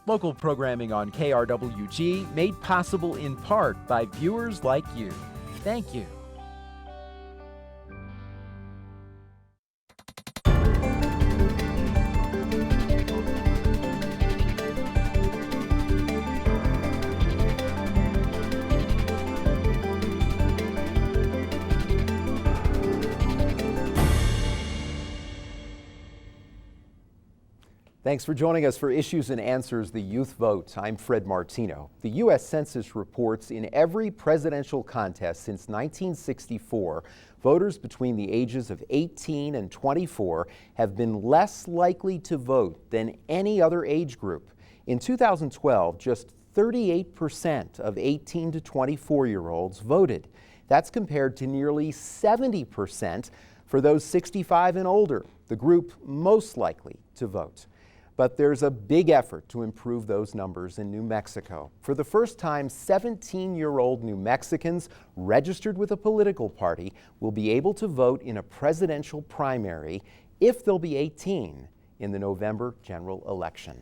Local programming on KRWG made possible in part by viewers like you. Thank you. Thanks for joining us for Issues and Answers, the Youth Vote. I'm Fred Martino. The U.S. Census reports in every presidential contest since 1964, voters between the ages of 18 and 24 have been less likely to vote than any other age group. In 2012, just 38% of 18 to 24-year-olds voted. That's compared to nearly 70% for those 65 and older, the group most likely to vote. But there's a big effort to improve those numbers in New Mexico. For the first time, 17-year-old New Mexicans registered with a political party will be able to vote in a presidential primary if they'll be 18 in the November general election.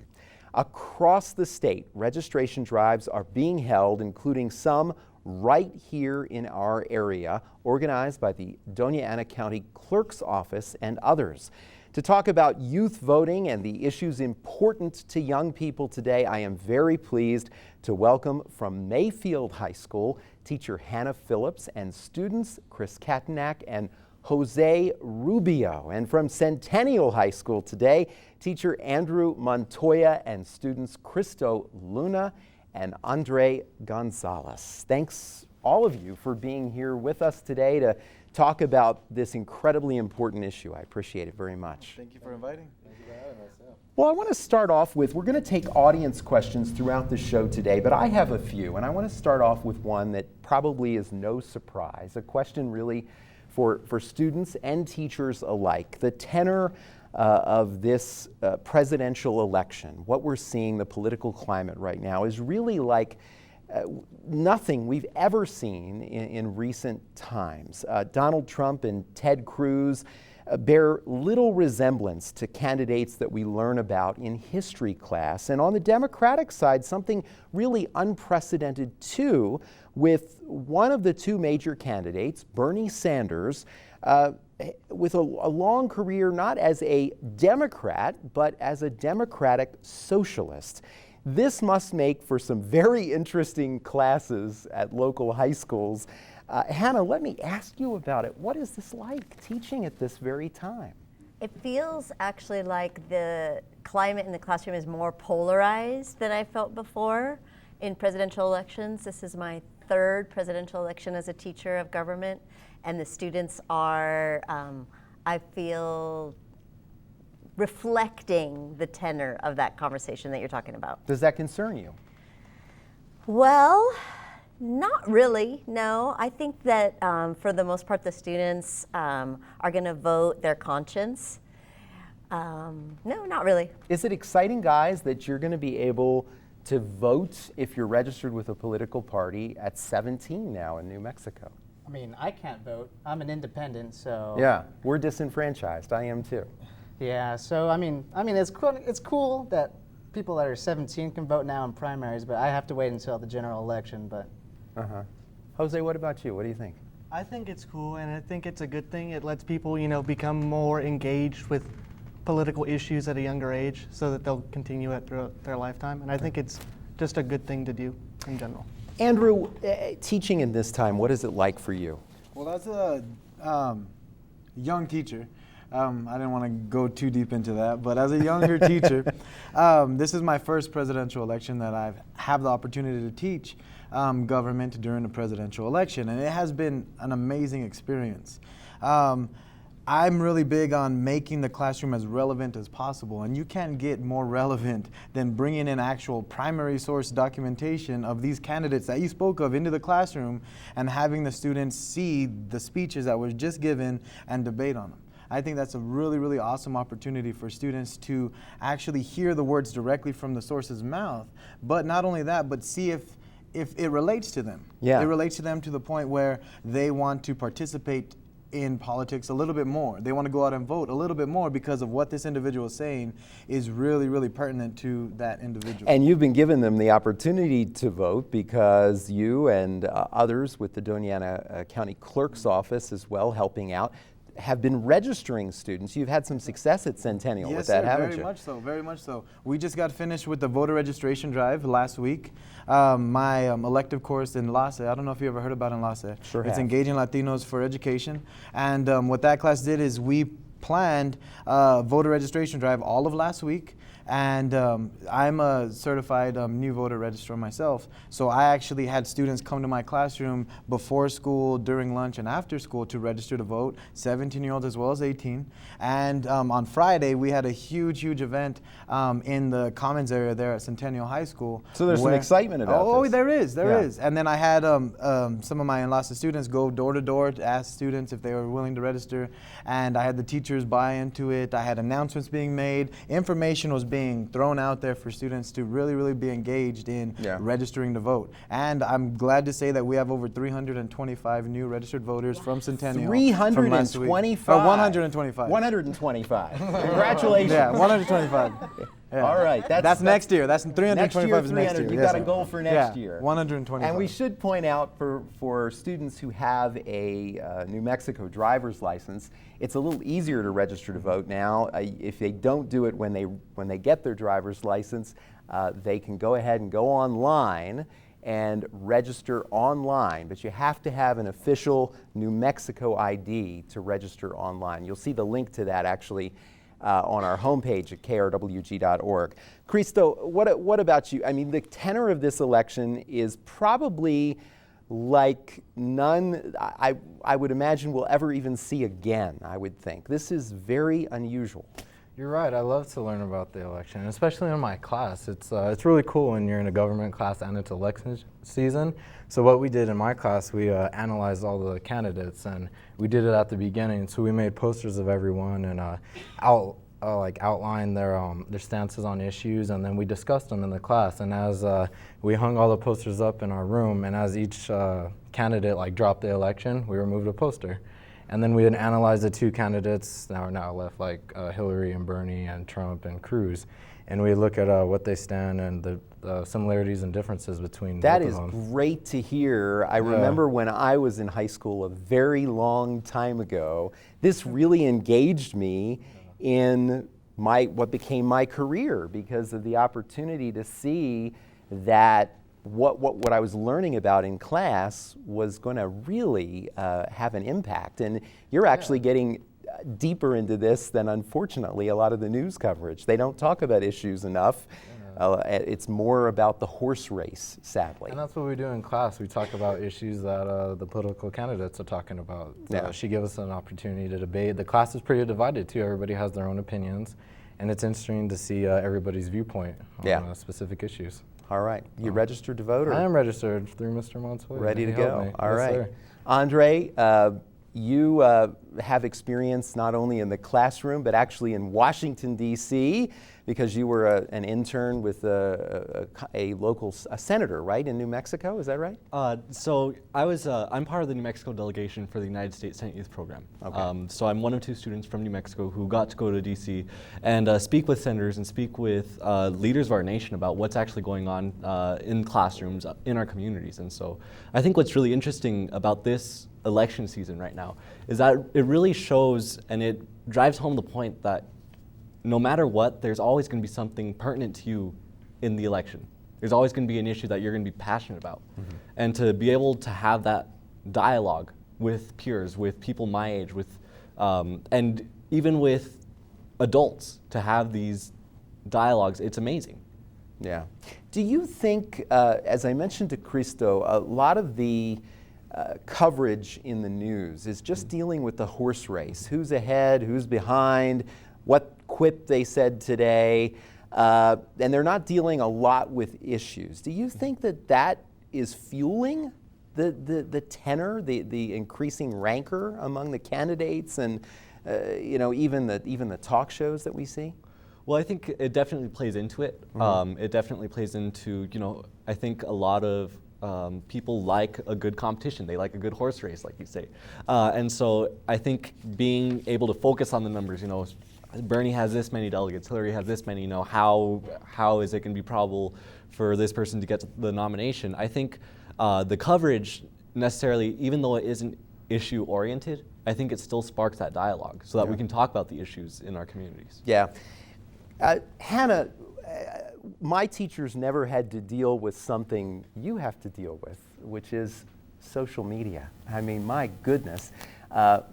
Across the state, registration drives are being held, including some right here in our area, organized by the Doña Ana County Clerk's Office and others. To talk about youth voting and the issues important to young people today, I am very pleased to welcome from Mayfield High School teacher Hannah Phillips and students Chris Katanak and Jose Rubio. And from Centennial High School today, teacher Andrew Montoya and students Cristo Luna and Andre Gonzalez. Thanks all of you for being here with us today to talk about this incredibly important issue. I appreciate it very much. Thank you for inviting. Thank you for having us. Yeah. Well, I want to start off with, we're going to take audience questions throughout the show today, but I have a few, and I want to start off with one that probably is no surprise, a question really for students and teachers alike. The tenor of this presidential election, what we're seeing, the political climate right now, is really like nothing we've ever seen in recent times. Donald Trump and Ted Cruz bear little resemblance to candidates that we learn about in history class. And on the Democratic side, something really unprecedented too, with one of the two major candidates, Bernie Sanders, with a long career not as a Democrat, but as a Democratic socialist. This must make for some very interesting classes at local high schools. Hannah, let me ask you about it. What is this like, teaching at this very time? It feels actually like the climate in the classroom is more polarized than I felt before in presidential elections. This is my third presidential election as a teacher of government, and the students are, I feel, reflecting the tenor of that conversation that you're talking about. Does that concern you? Well, not really, no. I think that for the most part the students are going to vote their conscience. No, not really. Is it exciting, guys, that you're going to be able to vote if you're registered with a political party at 17 now in New Mexico? I mean, I can't vote. I'm an independent, so. Yeah, we're disenfranchised. I am too. Yeah, so I mean, it's cool that people that are 17 can vote now in primaries, but I have to wait until the general election. But. Jose, what about you? What do you think? I think it's cool, and I think it's a good thing. It lets people, become more engaged with political issues at a younger age, so that they'll continue it throughout their lifetime. And I think it's just a good thing to do in general. Andrew, teaching in this time, what is it like for you? Well, as a young teacher, I didn't want to go too deep into that, but as a younger teacher, this is my first presidential election that I have the opportunity to teach government during a presidential election, and it has been an amazing experience. I'm really big on making the classroom as relevant as possible, and you can't get more relevant than bringing in actual primary source documentation of these candidates that you spoke of into the classroom and having the students see the speeches that were just given and debate on them. I think that's a really, really awesome opportunity for students to actually hear the words directly from the source's mouth, but not only that, but see if it relates to them. Yeah. It relates to them to the point where they want to participate in politics a little bit more. They want to go out and vote a little bit more because of what this individual is saying is really, really pertinent to that individual. And you've been given them the opportunity to vote because you and others with the Doña Ana County Clerk's Office as well helping out have been registering students. You've had some success at Centennial with that, haven't you? Very much so, very much so. We just got finished with the voter registration drive last week. My elective course in LASE, I don't know if you ever heard about it in LASE. Sure It's have. Engaging Latinos for Education. And what that class did is we planned a voter registration drive all of last week. And I'm a certified new voter registrar myself, so I actually had students come to my classroom before school, during lunch, and after school to register to vote, 17-year-olds as well as 18. And on Friday, we had a huge, huge event in the Commons area there at Centennial High School. So there's some excitement about this. There is. And then I had some of my enlisted students go door to door to ask students if they were willing to register, and I had the teachers buy into it. I had announcements being made. Information was being thrown out there for students to really, really be engaged in registering to vote. And I'm glad to say that we have over 325 new registered voters from Centennial. 325? 125. 125. Congratulations. Yeah, 125. Yeah. All right. That's next year. That's 325 next year, is next year. You Yes, got a sir. goal for next year. 125. And we should point out for students who have a New Mexico driver's license, it's a little easier to register to vote now. If they don't do it when they get their driver's license, they can go ahead and go online and register online, but you have to have an official New Mexico ID to register online. You'll see the link to that actually on our homepage at krwg.org. Cristo, what about you? I mean, the tenor of this election is probably like none I would imagine we'll ever even see again, I would think. This is very unusual. You're right. I love to learn about the election, especially in my class. It's really cool when you're in a government class and it's election season. So what we did in my class, we analyzed all the candidates, and we did it at the beginning. So we made posters of everyone and outlined their stances on issues, and then we discussed them in the class. And as we hung all the posters up in our room, and as each candidate dropped the election, we removed a poster. And then we had analyzed the two candidates that are now left, like Hillary and Bernie and Trump and Cruz. And we look at what they stand and the similarities and differences between That both is of them. great to hear. I remember when I was in high school a very long time ago, this really engaged me in what became my career because of the opportunity to see that what I was learning about in class was going to really have an impact. And you're actually getting deeper into this than, unfortunately, a lot of the news coverage. They don't talk about issues enough. It's more about the horse race, sadly. And that's what we do in class. We talk about issues that the political candidates are talking about. So she gives us an opportunity to debate. The class is pretty divided, too. Everybody has their own opinions. And it's interesting to see everybody's viewpoint on specific issues. All right. You registered to vote? Or? I am registered through Mr. Montoya. Ready to He helped go. me. All Yes, right. sir. Andre, you have experience not only in the classroom, but actually in Washington, D.C., because you were an intern with a local senator, right, in New Mexico. Is that right? So I'm part of the New Mexico delegation for the United States Senate Youth Program. Okay. So I'm one of two students from New Mexico who got to go to D.C. and speak with senators and speak with leaders of our nation about what's actually going on in classrooms in our communities. And so I think what's really interesting about this election season right now is that it really shows and it drives home the point that no matter what, there's always going to be something pertinent to you in the election. There's always going to be an issue that you're going to be passionate about. Mm-hmm. And to be able to have that dialogue with peers, with people my age, with and even with adults, to have these dialogues, it's amazing. Yeah. Do you think, as I mentioned to Cristo, a lot of the coverage in the news is just dealing with the horse race? Who's ahead, who's behind, what quip they said today, and they're not dealing a lot with issues. Do you think that is fueling the tenor, the increasing rancor among the candidates, and even the talk shows that we see? Well, I think it definitely plays into it. Mm-hmm. It definitely plays into, I think a lot of people like a good competition. They like a good horse race, like you say. And so I think being able to focus on the numbers, you know, Bernie has this many delegates, Hillary has this many, you know, how is it going to be probable for this person to get the nomination? I think the coverage necessarily, even though it isn't issue oriented, I think it still sparks that dialogue so that we can talk about the issues in our communities. Yeah. Hannah, my teachers never had to deal with something you have to deal with, which is social media. I mean, my goodness.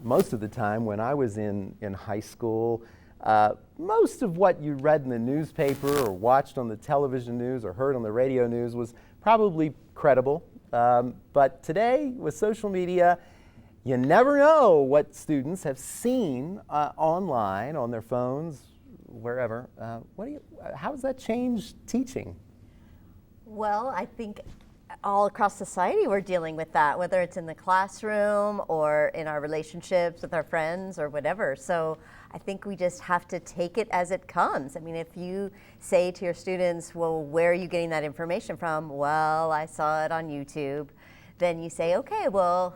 Most of the time when I was in high school, most of what you read in the newspaper or watched on the television news or heard on the radio news was probably credible. But today, with social media, you never know what students have seen online, on their phones, wherever. How has that changed teaching? Well, I think all across society we're dealing with that, whether it's in the classroom or in our relationships with our friends or whatever. So I think we just have to take it as it comes. I mean, if you say to your students, well, where are you getting that information from? Well, I saw it on YouTube. Then you say, okay, well,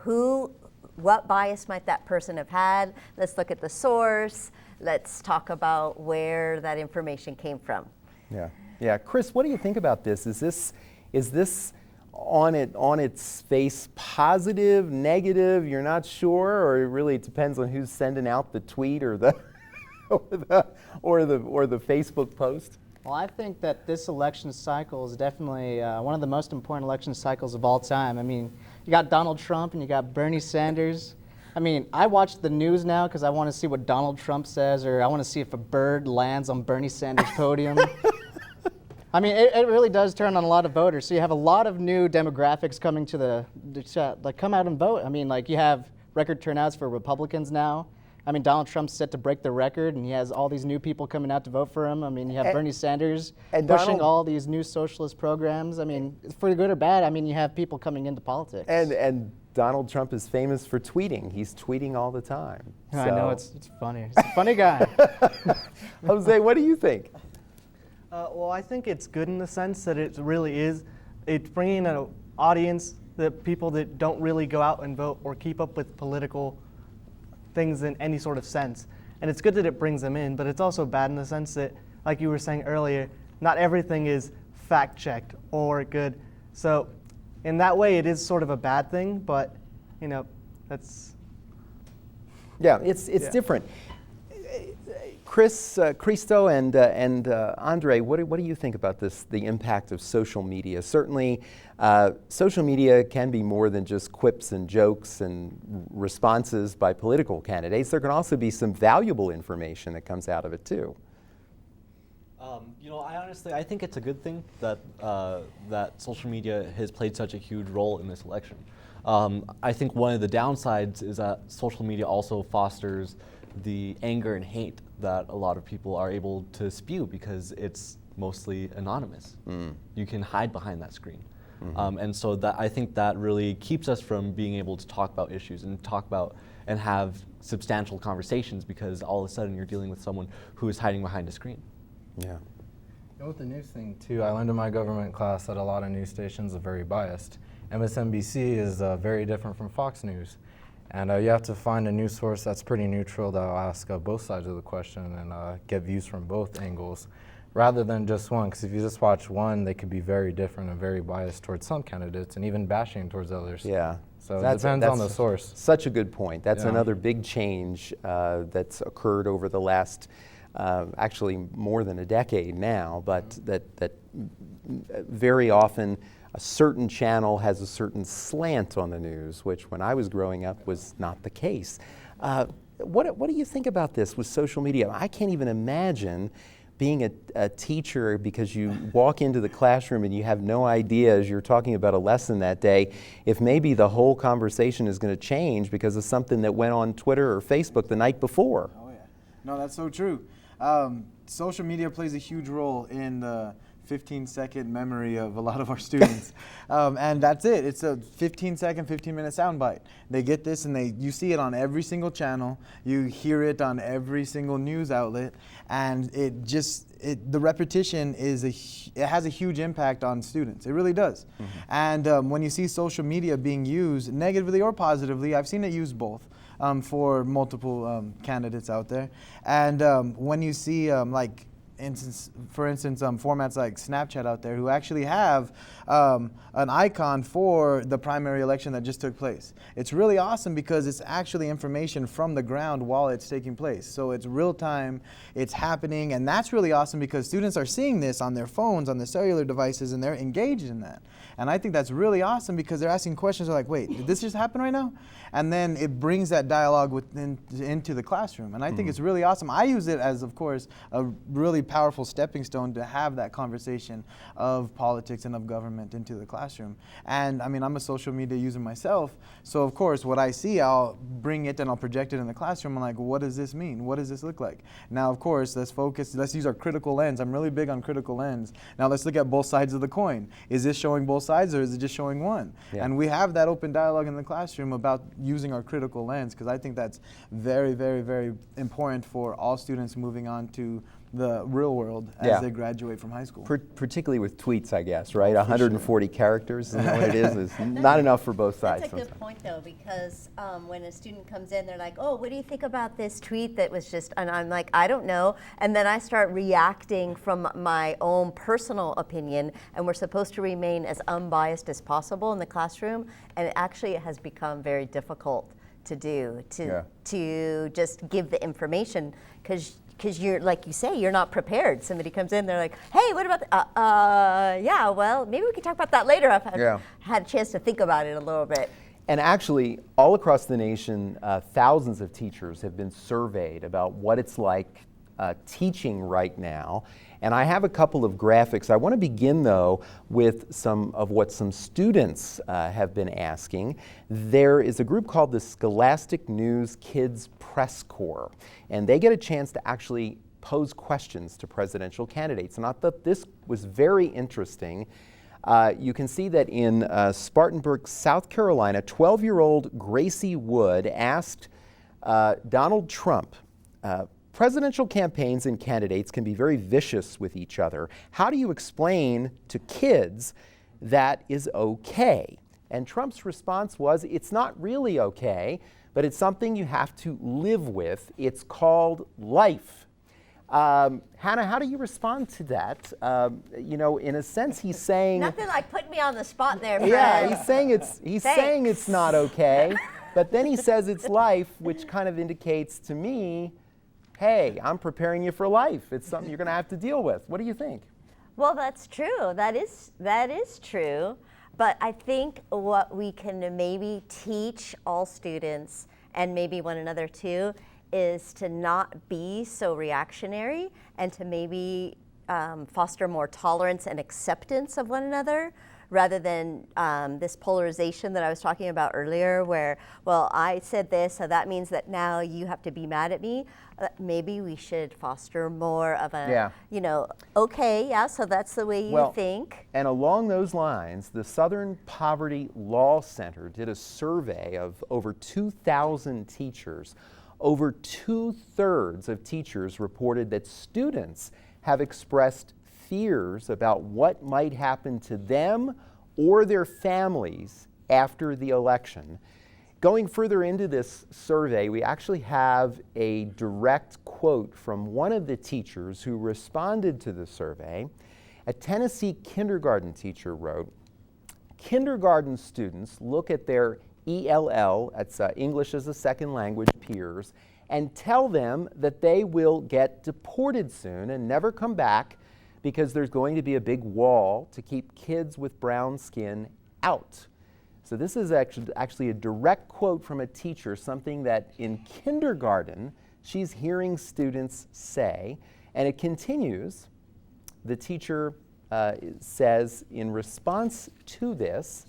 what bias might that person have had? Let's look at the source. Let's talk about where that information came from. Yeah. Chris, what do you think about this? Is this on its face positive, negative? You're not sure, or it really depends on who's sending out the tweet or the or the Facebook post? Well, I think that this election cycle is definitely one of the most important election cycles of all time. I mean, you got Donald Trump and you got Bernie Sanders. I mean, I watch the news now because I want to see what Donald Trump says, or I want to see if a bird lands on Bernie Sanders' podium. I mean, it really does turn on a lot of voters. So you have a lot of new demographics coming to the chat, like come out and vote. I mean, like you have record turnouts for Republicans now. I mean, Donald Trump's set to break the record, and he has all these new people coming out to vote for him. I mean, you have Bernie Sanders pushing all these new socialist programs. I mean, for good or bad, I mean, you have people coming into politics. And Donald Trump is famous for tweeting. He's tweeting all the time. I know, it's funny. He's a funny guy. Jose, what do you think? Well, I think it's good in the sense that it really is. It's bringing an audience, the people that don't really go out and vote or keep up with political things in any sort of sense. And it's good that it brings them in, but it's also bad in the sense that, like you were saying earlier, not everything is fact-checked or good. So in that way, it is sort of a bad thing, but, you know, that's... Yeah, it's different. Chris, Cristo, and Andre, what do you think about this, the impact of social media? Certainly, social media can be more than just quips and jokes and responses by political candidates. There can also be some valuable information that comes out of it, too. You know, I think it's a good thing that that social media has played such a huge role in this election. I think one of the downsides is that social media also fosters the anger and hate that a lot of people are able to spew because it's mostly anonymous. You can hide behind that screen. And so that I think that really keeps us from being able to talk about issues and talk about and have substantial conversations because all of a sudden you're dealing with someone who is hiding behind a screen. Yeah. And with the news thing too, I learned in my government class that a lot of news stations are very biased. MSNBC is very different from Fox News. And you have to find a news source that's pretty neutral that will ask both sides of the question and get views from both angles, rather than just one. Because if you just watch one, they could be very different and very biased towards some candidates and even bashing towards others. Yeah. So it depends on the source. Such a good point. That's another big change that's occurred over the last, actually more than a decade now, but that very often a certain channel has a certain slant on the news, which when I was growing up was not the case. What do you think about this with social media? I can't even imagine being a teacher because you walk into the classroom and you have no idea as you're talking about a lesson that day if maybe the whole conversation is going to change because of something that went on Twitter or Facebook the night before. Oh yeah, no, that's so true. Social media plays a huge role in the 15-second memory of a lot of our students. And that's it. It's a 15-second, 15-minute soundbite. They get this and you see it on every single channel. You hear it on every single news outlet. And the repetition it has a huge impact on students. It really does. And when you see social media being used negatively or positively, I've seen it used both. For multiple candidates out there. And when you see for instance, formats like Snapchat out there who actually have an icon for the primary election that just took place. It's really awesome because it's actually information from the ground while it's taking place. So it's real time, it's happening, and that's really awesome because students are seeing this on their phones, on their cellular devices, and they're engaged in that. And I think that's really awesome because they're asking questions like, wait, did this just happen right now? And then it brings that dialogue into the classroom. And I think it's really awesome. I use it as, of course, a really powerful stepping stone to have that conversation of politics and of government into the classroom. And I mean, I'm a social media user myself. So of course, what I see, I'll bring it and I'll project it in the classroom. I'm like, what does this mean? What does this look like? Now, of course, let's use our critical lens. I'm really big on critical lens. Now let's look at both sides of the coin. Is this showing both sides or is it just showing one? Yeah. And we have that open dialogue in the classroom about using our critical lens because I think that's very, very, very important for all students moving on to the real world as they graduate from high school. Particularly with tweets, I guess, right? 140 characters, isn't that what it is not enough for both sides. That's a good point, though, because when a student comes in, they're like, oh, what do you think about this tweet that was just, and I'm like, I don't know. And then I start reacting from my own personal opinion, and we're supposed to remain as unbiased as possible in the classroom, and it has become very difficult to do, to just give the information, because you're, like you say, you're not prepared. Somebody comes in, they're like, hey, what about, yeah, well, maybe we can talk about that later. I've had a chance to think about it a little bit. And actually, all across the nation, thousands of teachers have been surveyed about what it's like teaching right now. And I have a couple of graphics. I want to begin, though, with some of what some students have been asking. There is a group called the Scholastic News Kids Press Corps, and they get a chance to actually pose questions to presidential candidates. And I thought this was very interesting. You can see that in Spartanburg, South Carolina, 12-year-old Gracie Wood asked Donald Trump, presidential campaigns and candidates can be very vicious with each other. How do you explain to kids that is okay? And Trump's response was, it's not really okay, but it's something you have to live with. It's called life. Hannah, how do you respond to that? You know, in a sense, he's saying... Nothing like putting me on the spot there, Fred. Yeah, he's saying it's not okay, but then he says it's life, which kind of indicates to me, hey, I'm preparing you for life. It's something you're going to have to deal with. What do you think? Well, that's true. That is true. But I think what we can maybe teach all students, and maybe one another too, is to not be so reactionary and to maybe foster more tolerance and acceptance of one another, rather than this polarization that I was talking about earlier where, well, I said this, so that means that now you have to be mad at me. Maybe we should foster more of a, you know, okay, yeah, so that's the way you think. And along those lines, the Southern Poverty Law Center did a survey of over 2,000 teachers. Over 2/3 of teachers reported that students have expressed fears about what might happen to them or their families after the election. Going further into this survey, we actually have a direct quote from one of the teachers who responded to the survey. A Tennessee kindergarten teacher wrote, kindergarten students look at their ELL, that's English as a Second Language peers, and tell them that they will get deported soon and never come back because there's going to be a big wall to keep kids with brown skin out. So this is actually a direct quote from a teacher, something that in kindergarten she's hearing students say, and it continues. The teacher says in response to this,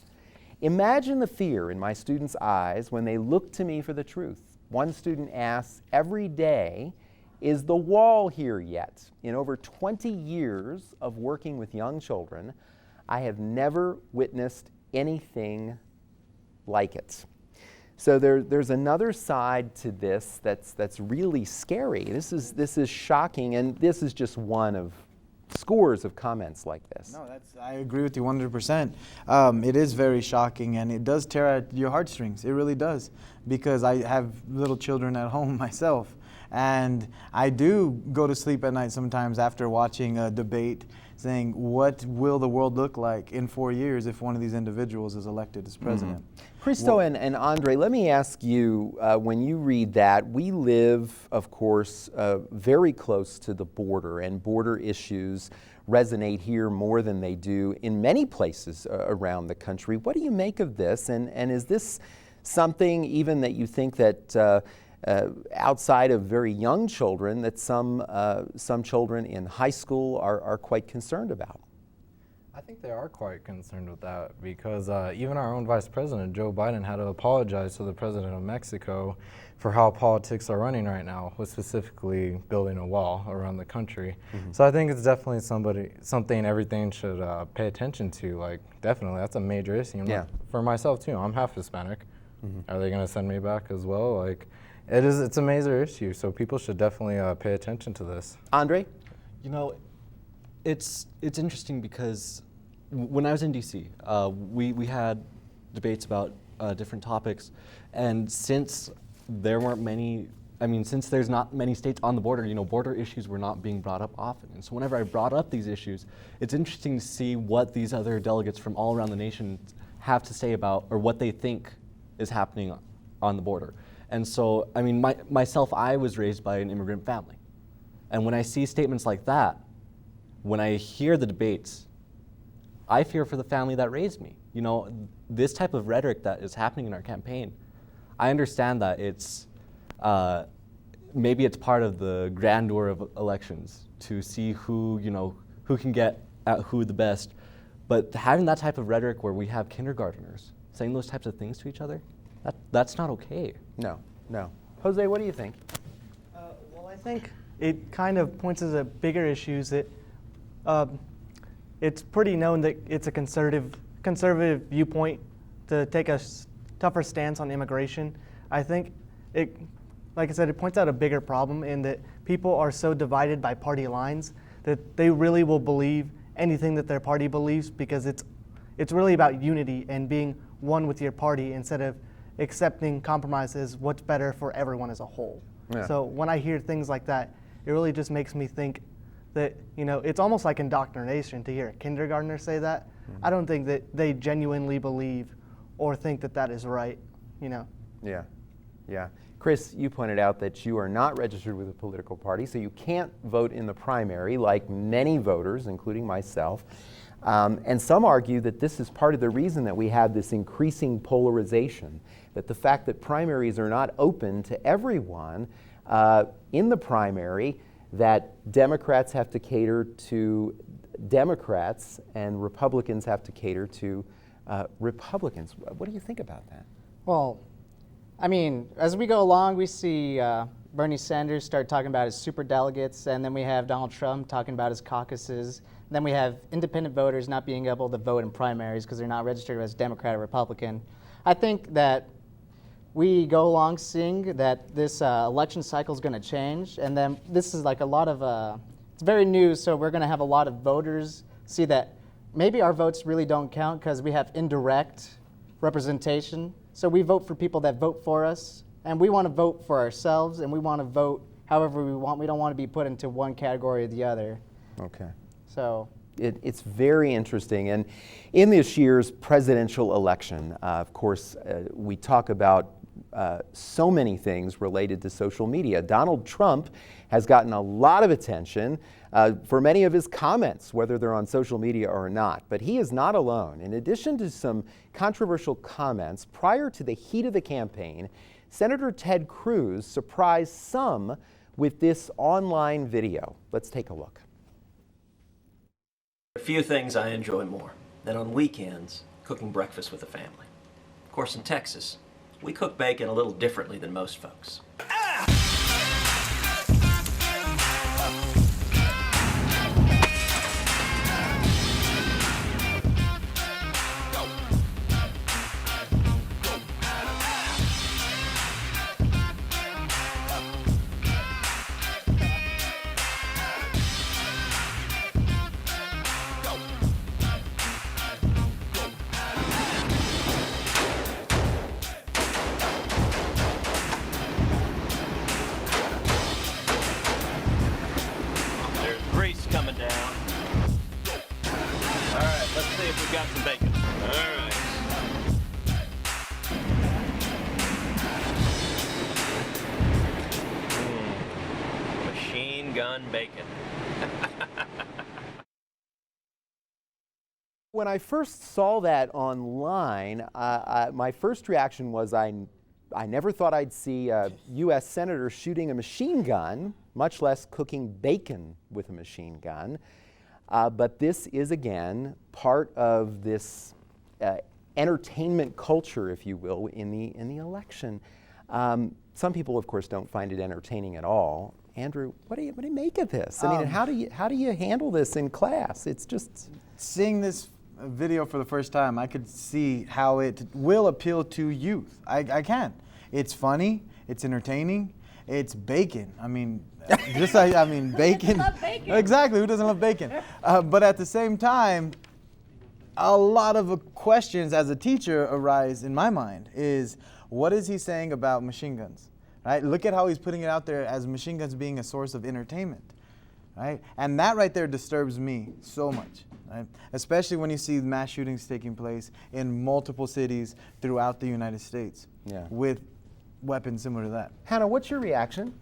imagine the fear in my students' eyes when they look to me for the truth. One student asks, every day, Is the wall here yet? In over 20 years of working with young children, I have never witnessed anything like it. So there's another side to this that's really scary. This is shocking, and this is just one of scores of comments like this. No, I agree with you 100%. It is very shocking, and it does tear at your heartstrings. It really does, because I have little children at home myself, and I do go to sleep at night sometimes after watching a debate saying, what will the world look like in 4 years if one of these individuals is elected as president? Christo and Andre, let me ask you, when you read that, we live, of course, very close to the border, and border issues resonate here more than they do in many places around the country. What do you make of this, and is this something even that you think that outside of very young children, that some children in high school are quite concerned about? I think they are quite concerned with that, because even our own Vice President, Joe Biden, had to apologize to the President of Mexico for how politics are running right now, with specifically building a wall around the country. So I think it's definitely something everything should pay attention to. Like, definitely, that's a major issue. Yeah. For myself too, I'm half Hispanic. Are they going to send me back as well? Like, it's a major issue, so people should definitely pay attention to this. Andre? You know, it's interesting because when I was in DC, we had debates about different topics, and since there weren't many, since there's not many states on the border, border issues were not being brought up often. And so whenever I brought up these issues, it's interesting to see what these other delegates from all around the nation have to say about, or what they think is happening on the border. And so, myself, I was raised by an immigrant family. And when I see statements like that, when I hear the debates, I fear for the family that raised me. This type of rhetoric that is happening in our campaign, I understand that it's, maybe it's part of the grandeur of elections to see who can get at who the best. But having that type of rhetoric where we have kindergartners saying those types of things to each other, that's not okay. No. Jose, what do you think? Well, I think it kind of points to the bigger issues that it's pretty known that it's a conservative viewpoint to take a tougher stance on immigration. I think like I said, it points out a bigger problem in that people are so divided by party lines that they really will believe anything that their party believes, because it's really about unity and being one with your party instead of accepting compromises, what's better for everyone as a whole. Yeah. So when I hear things like that, it really just makes me think that, it's almost like indoctrination to hear a kindergartner say that. I don't think that they genuinely believe or think that that is right, Yeah. Chris, you pointed out that you are not registered with a political party, so you can't vote in the primary like many voters, including myself. And some argue that this is part of the reason that we have this increasing polarization, that the fact that primaries are not open to everyone in the primary, that Democrats have to cater to Democrats and Republicans have to cater to Republicans. What do you think about that? Well, as we go along, we see Bernie Sanders start talking about his superdelegates, and then we have Donald Trump talking about his caucuses. Then we have independent voters not being able to vote in primaries because they're not registered as Democrat or Republican. I think that we go along seeing that this election cycle is going to change, and then this is like a lot of, it's very new, so we're going to have a lot of voters see that maybe our votes really don't count because we have indirect representation. So we vote for people that vote for us, and we want to vote for ourselves, and we want to vote however we want. We don't want to be put into one category or the other. Okay. So it's very interesting. And in this year's presidential election, of course, we talk about so many things related to social media. Donald Trump has gotten a lot of attention for many of his comments, whether they're on social media or not. But he is not alone. In addition to some controversial comments, prior to the heat of the campaign, Senator Ted Cruz surprised some with this online video. Let's take a look. There are few things I enjoy more than on weekends cooking breakfast with the family. Of course, in Texas, we cook bacon a little differently than most folks. got some bacon. All right. Machine gun bacon. When I first saw that online, my first reaction was I never thought I'd see a U.S. senator shooting a machine gun, much less cooking bacon with a machine gun. But this is, again, part of this entertainment culture, if you will, in the election. Some people, of course, don't find it entertaining at all. Andrew, what do you make of this? I mean, how do you handle this in class? It's just seeing this video for the first time, I could see how it will appeal to youth. I can. It's funny. It's entertaining. It's bacon. I mean, bacon. Love bacon. Exactly. Who doesn't love bacon? But at the same time, a lot of questions as a teacher arise in my mind. Is what is he saying about machine guns? Right? Look at how he's putting it out there as machine guns being a source of entertainment. Right? And that right there disturbs me so much. Right? Especially when you see mass shootings taking place in multiple cities throughout the United States with weapons similar to that. Hannah, what's your reaction?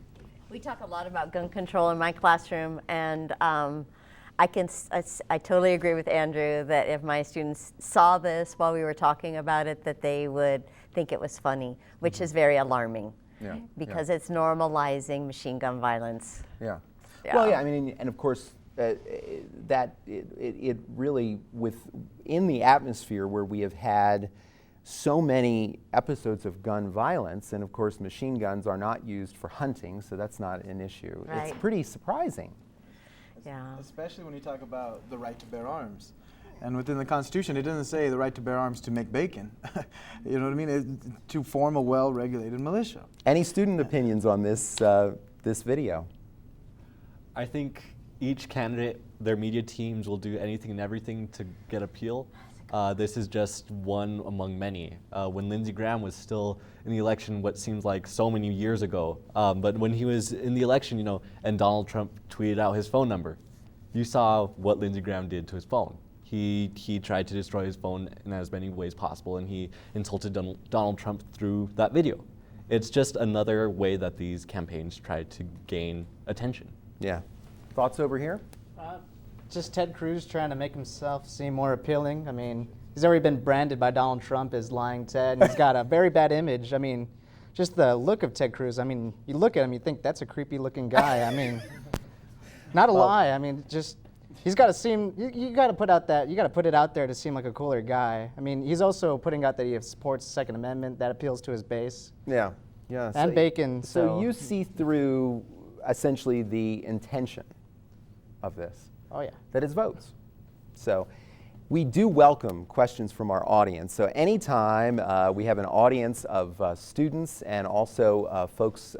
We talk a lot about gun control in my classroom, and I totally agree with Andrew that if my students saw this while we were talking about it, that they would think it was funny, which is very alarming because it's normalizing machine gun violence. Yeah. Well, yeah, I mean, and of course, that it really, in the atmosphere where we have had so many episodes of gun violence, and of course machine guns are not used for hunting, so that's not an issue. Right. It's pretty surprising. Yeah. Especially when you talk about the right to bear arms. And within the Constitution, it doesn't say the right to bear arms to make bacon. You know what I mean? To form a well-regulated militia. Any student opinions on this video? I think each candidate, their media teams will do anything and everything to get appeal. This is just one among many. When Lindsey Graham was still in the election, what seems like so many years ago, but when he was in the election, and Donald Trump tweeted out his phone number, you saw what Lindsey Graham did to his phone. He tried to destroy his phone in as many ways possible, and he insulted Donald Trump through that video. It's just another way that these campaigns try to gain attention. Yeah. Thoughts over here? Just Ted Cruz trying to make himself seem more appealing. I mean, he's already been branded by Donald Trump as lying Ted, and he's got a very bad image. I mean, just the look of Ted Cruz. I mean, you look at him, you think that's a creepy looking guy. I mean, not a lie. I mean, just he's got to seem. You got to put out that. You got to put it out there to seem like a cooler guy. I mean, he's also putting out that he supports the Second Amendment. That appeals to his base. Yeah. Yeah. And bacon. So you see through essentially the intention of this. Oh yeah. That is votes. So we do welcome questions from our audience. So anytime we have an audience of students and also folks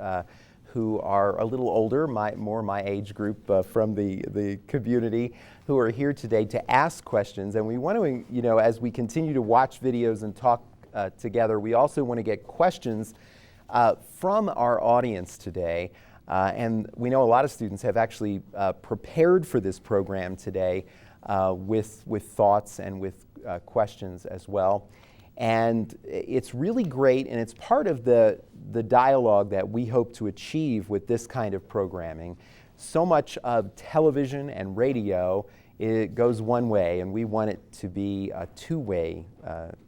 who are a little older, more my age group from the community, who are here today to ask questions. And we want to, as we continue to watch videos and talk together, we also want to get questions from our audience today. And we know a lot of students have actually prepared for this program today with thoughts and with questions as well. And it's really great, and it's part of the dialogue that we hope to achieve with this kind of programming. So much of television and radio, it goes one way, and we want it to be a two-way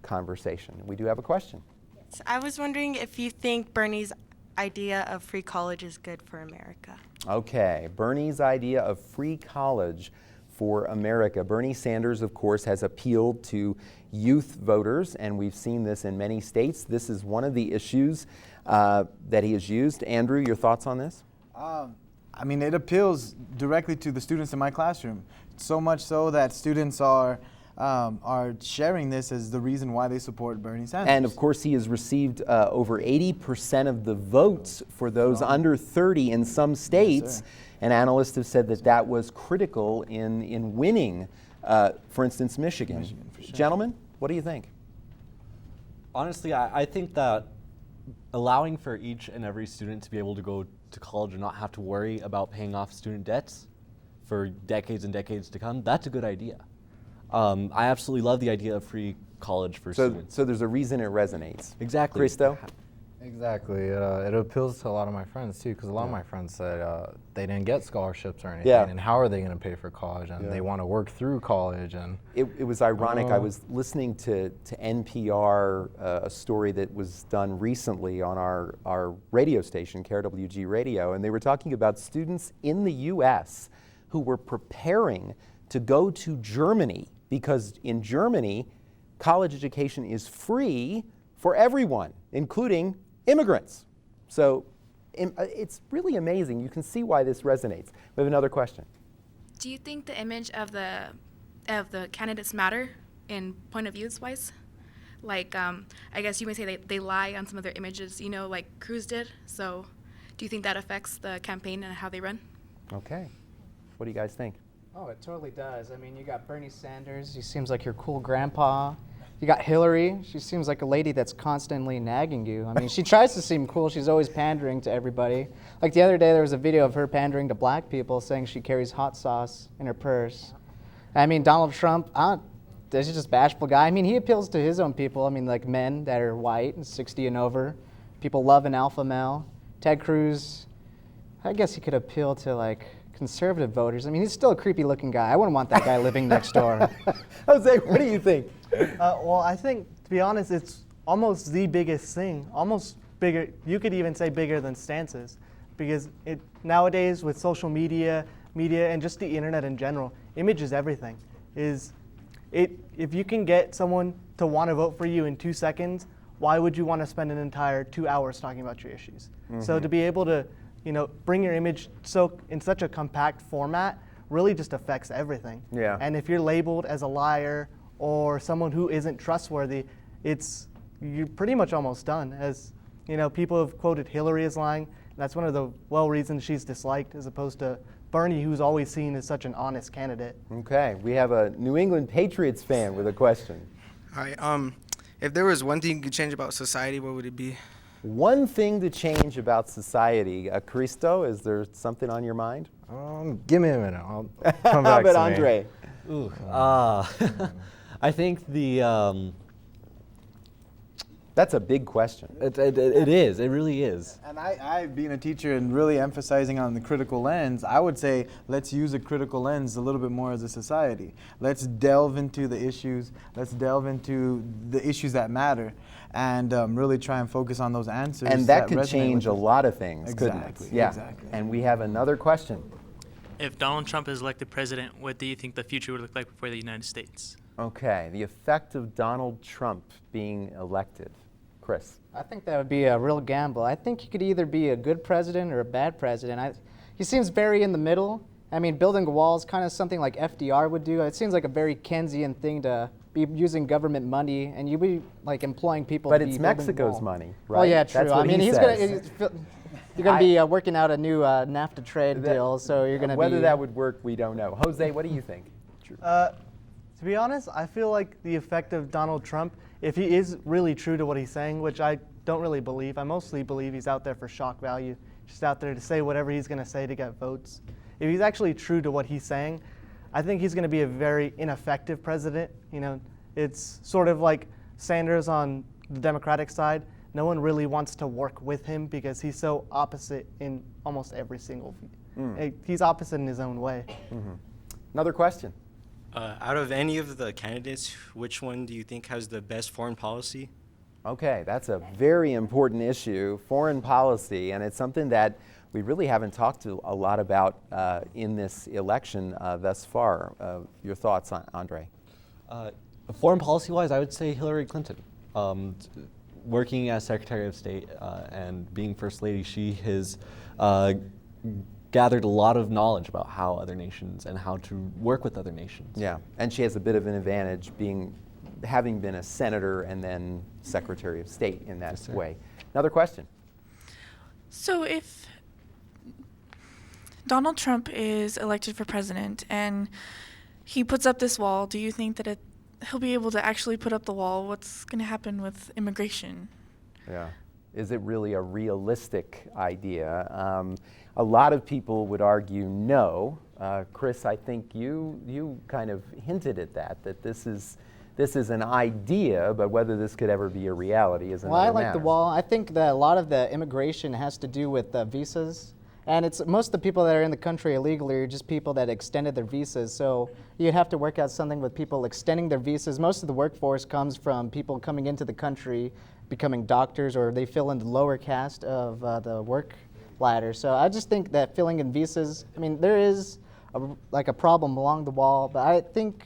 conversation. We do have a question. Yes, I was wondering if you think Bernie's idea of free college is good for America. Okay, Bernie's idea of free college for America. Bernie Sanders, of course, has appealed to youth voters, and we've seen this in many states. This is one of the issues that he has used. Andrew, your thoughts on this? I mean, it appeals directly to the students in my classroom. So much so that students are sharing this as the reason why they support Bernie Sanders. And of course, he has received over 80% of the votes for those under 30 in some states. Yes, and analysts have said that that was critical in winning, for instance, Michigan. For sure. Gentlemen, what do you think? Honestly, I think that allowing for each and every student to be able to go to college and not have to worry about paying off student debts for decades and decades to come, that's a good idea. I absolutely love the idea of free college for students. So there's a reason it resonates. Exactly. Christo? Exactly. It appeals to a lot of my friends too, because a lot of my friends said they didn't get scholarships or anything, Yeah. and how are they going to pay for college? And they want to work through college. And It was ironic. I was listening to NPR, a story that was done recently on our radio station, KRWG Radio, and they were talking about students in the U.S. who were preparing to go to Germany because in Germany, college education is free for everyone, including immigrants. So it's really amazing. You can see why this resonates. We have another question. Do you think the image of the candidates matter in point of views wise? Like, I guess you may say they lie on some of their images, you know, like Cruz did. So do you think that affects the campaign and how they run? Okay. What do you guys think? Oh, it totally does. I mean, you got Bernie Sanders. He seems like your cool grandpa. You got Hillary. She seems like a lady that's constantly nagging you. I mean, she tries to seem cool. She's always pandering to everybody. Like the other day, there was a video of her pandering to black people, saying she carries hot sauce in her purse. I mean, Donald Trump, he's just a bashful guy. I mean, he appeals to his own people. I mean, like men that are white and 60 and over. People love an alpha male. Ted Cruz, I guess he could appeal to like conservative voters. I mean, he's still a creepy looking guy. I wouldn't want that guy living next door. Jose, what do you think? Well, I think, to be honest, it's almost the biggest thing, almost bigger, you could even say bigger than stances, because nowadays with social media, and just the internet in general, image is everything. If you can get someone to want to vote for you in 2 seconds, why would you want to spend an entire 2 hours talking about your issues? So to be able to, bring your image in such a compact format really just affects everything. Yeah. And if you're labeled as a liar or someone who isn't trustworthy, you're pretty much almost done. As people have quoted Hillary as lying. That's one of the reasons she's disliked, as opposed to Bernie, who's always seen as such an honest candidate. Okay, we have a New England Patriots fan with a question. Hi. If there was one thing you could change about society, what would it be? One thing to change about society. Christo, is there something on your mind? Give me a minute. I'll come How back about to Andre? me. Ooh, I think That's a big question. it is. It really is. And I, being a teacher and really emphasizing on the critical lens, I would say let's use a critical lens a little bit more as a society. Let's delve into the issues. Let's delve into the issues that matter, and really try and focus on those answers. And that could resonate change with a us. lot of things, couldn't Exactly, it? Yeah. exactly. And we have another question. If Donald Trump is elected president, what do you think the future would look like for the United States? Okay, the effect of Donald Trump being elected. Chris. I think that would be a real gamble. I think he could either be a good president or a bad president. He seems very in the middle. I mean, building a wall is kind of something like FDR would do. It seems like a very Keynesian thing to be using government money, and you'd be like employing people. But to be it's building the Mexico's wall. money, right? Oh yeah, true. That's what I mean, he you're says. going to be working out a new NAFTA trade deal, so you're going to be. Whether that would work, we don't know. Jose, what do you think? To be honest, I feel like the effect of Donald Trump, if he is really true to what he's saying, which I don't really believe, I mostly believe he's out there for shock value, just out there to say whatever he's going to say to get votes. If he's actually true to what he's saying, I think he's going to be a very ineffective president. It's sort of like Sanders on the Democratic side. No one really wants to work with him because he's so opposite in almost every single. He's opposite in his own way. Mm-hmm. Another question. Out of any of the candidates, which one do you think has the best foreign policy? Okay, that's a very important issue, foreign policy, and it's something that we really haven't talked a lot about in this election thus far. Your thoughts, Andre? Foreign policy-wise, I would say Hillary Clinton. Working as Secretary of State and being First Lady, she has gathered a lot of knowledge about how other nations and how to work with other nations. Yeah, and she has a bit of an advantage having been a senator and then Secretary of State in that way. Another question. So if Donald Trump is elected for president and he puts up this wall, do you think that he'll be able to actually put up the wall? What's going to happen with immigration? Yeah. Is it really a realistic idea? A lot of people would argue no. Chris, I think you kind of hinted at that this is an idea, but whether this could ever be a reality is another Well, I like matter. the wall. I think that a lot of the immigration has to do with visas. And it's most of the people that are in the country illegally are just people that extended their visas. So you'd have to work out something with people extending their visas. Most of the workforce comes from people coming into the country, becoming doctors, or they fill in the lower caste of the work ladder. So I just think that filling in visas, I mean, there is a problem along the wall, but I think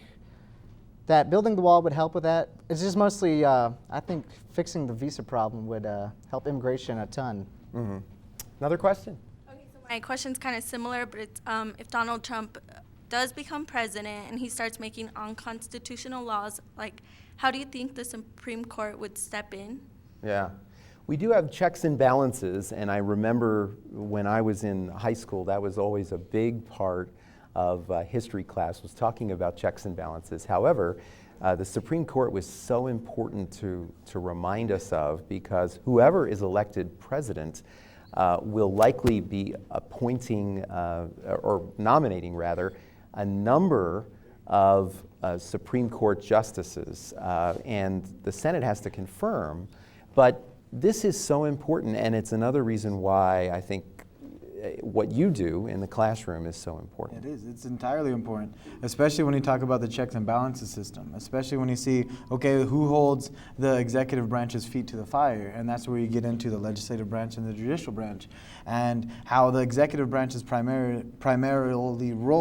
that building the wall would help with that. It's just mostly, I think, fixing the visa problem would help immigration a ton. Mm-hmm. Another question? My question's kind of similar, but it's if Donald Trump does become president and he starts making unconstitutional laws, like, how do you think the Supreme Court would step in? Yeah. We do have checks and balances, and I remember when I was in high school, that was always a big part of history class, was talking about checks and balances. However, the Supreme Court was so important to remind us of, because whoever is elected president will likely be appointing, or nominating rather, a number of Supreme Court justices, and the Senate has to confirm. But this is so important, and it's another reason why I think what you do in the classroom is so important. It is. It's entirely important, especially when you talk about the checks and balances system, especially when you see, okay, who holds the executive branch's feet to the fire, and that's where you get into the legislative branch and the judicial branch, and how the executive branch's primary role.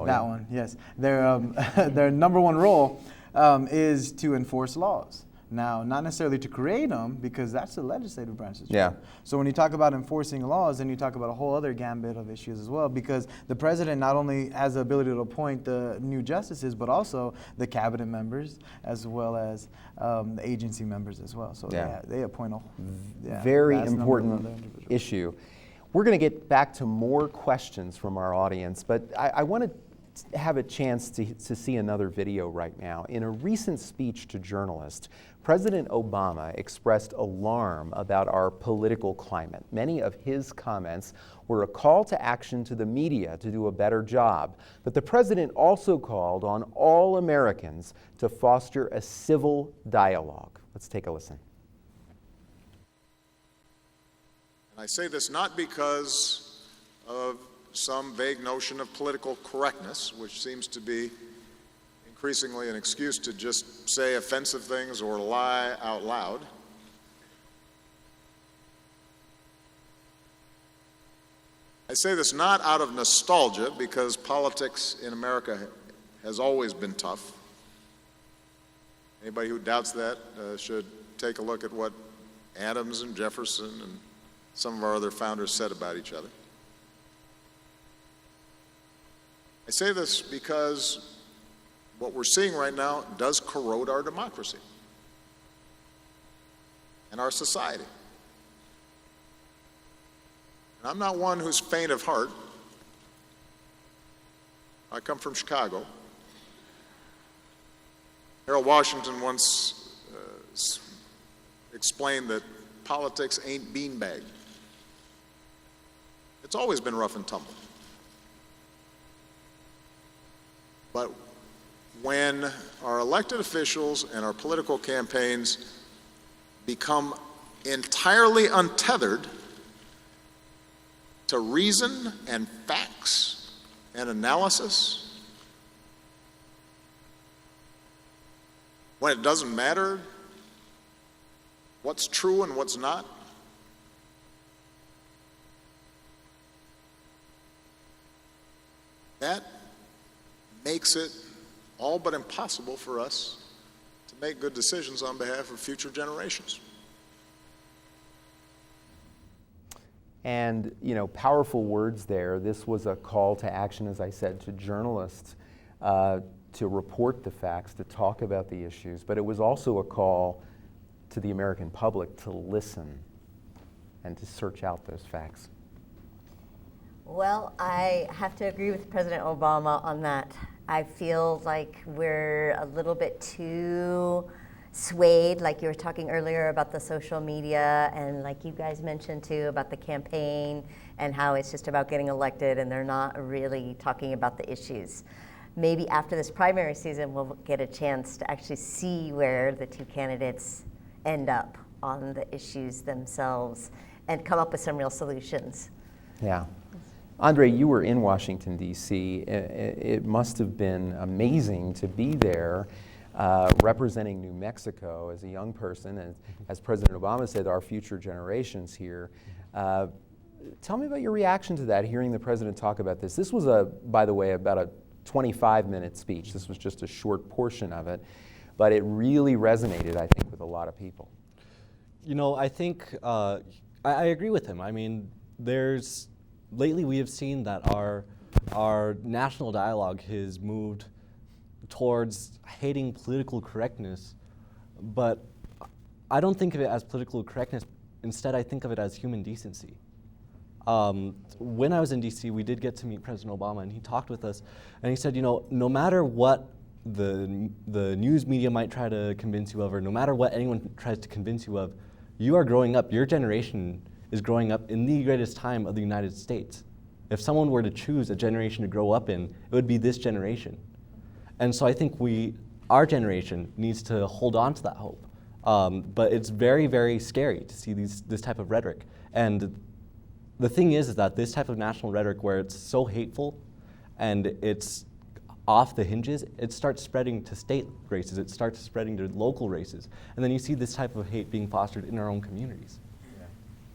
That one, yes. Their number one role is to enforce laws. Now, not necessarily to create them, because that's the legislative branch's job. Yeah. So when you talk about enforcing laws, then you talk about a whole other gambit of issues as well, because the president not only has the ability to appoint the new justices, but also the cabinet members, as well as the agency members as well. So they appoint a very important issue. We're going to get back to more questions from our audience, but I want to have a chance to see another video right now. In a recent speech to journalists, President Obama expressed alarm about our political climate. Many of his comments were a call to action to the media to do a better job. But the president also called on all Americans to foster a civil dialogue. Let's take a listen. And I say this not because of some vague notion of political correctness, which seems to be increasingly an excuse to just say offensive things or lie out loud. I say this not out of nostalgia, because politics in America has always been tough. Anybody who doubts that should take a look at what Adams and Jefferson and some of our other founders said about each other. I say this because what we're seeing right now does corrode our democracy and our society. And I'm not one who's faint of heart. I come from Chicago. Harold Washington once explained that politics ain't beanbag. It's always been rough and tumble. But when our elected officials and our political campaigns become entirely untethered to reason and facts and analysis, when it doesn't matter what's true and what's not, that makes it all but impossible for us to make good decisions on behalf of future generations. And, powerful words there. This was a call to action, as I said, to journalists to report the facts, to talk about the issues, but it was also a call to the American public to listen and to search out those facts. Well, I have to agree with President Obama on that. I feel like we're a little bit too swayed, like you were talking earlier about the social media, and like you guys mentioned too about the campaign and how it's just about getting elected and they're not really talking about the issues. Maybe after this primary season, we'll get a chance to actually see where the two candidates end up on the issues themselves and come up with some real solutions. Yeah. Andre, you were in Washington, D.C. It must have been amazing to be there representing New Mexico as a young person, and as President Obama said, our future generations here. Tell me about your reaction to that, hearing the president talk about this. This was, by the way, about a 25-minute speech. This was just a short portion of it, but it really resonated, I think, with a lot of people. You know, I think I agree with him. I mean, lately we have seen that our national dialogue has moved towards hating political correctness, but I don't think of it as political correctness. Instead, I think of it as human decency. When I was in DC, we did get to meet President Obama, and he talked with us, and he said, you know, no matter what the news media might try to convince you of, or no matter what anyone tries to convince you of, you are growing up, your generation is growing up in the greatest time of the United States. If someone were to choose a generation to grow up in, it would be this generation. And so I think our generation needs to hold on to that hope. But it's very, very scary to see this type of rhetoric. And the thing is that this type of national rhetoric where it's so hateful and it's off the hinges, it starts spreading to state races, it starts spreading to local races. And then you see this type of hate being fostered in our own communities.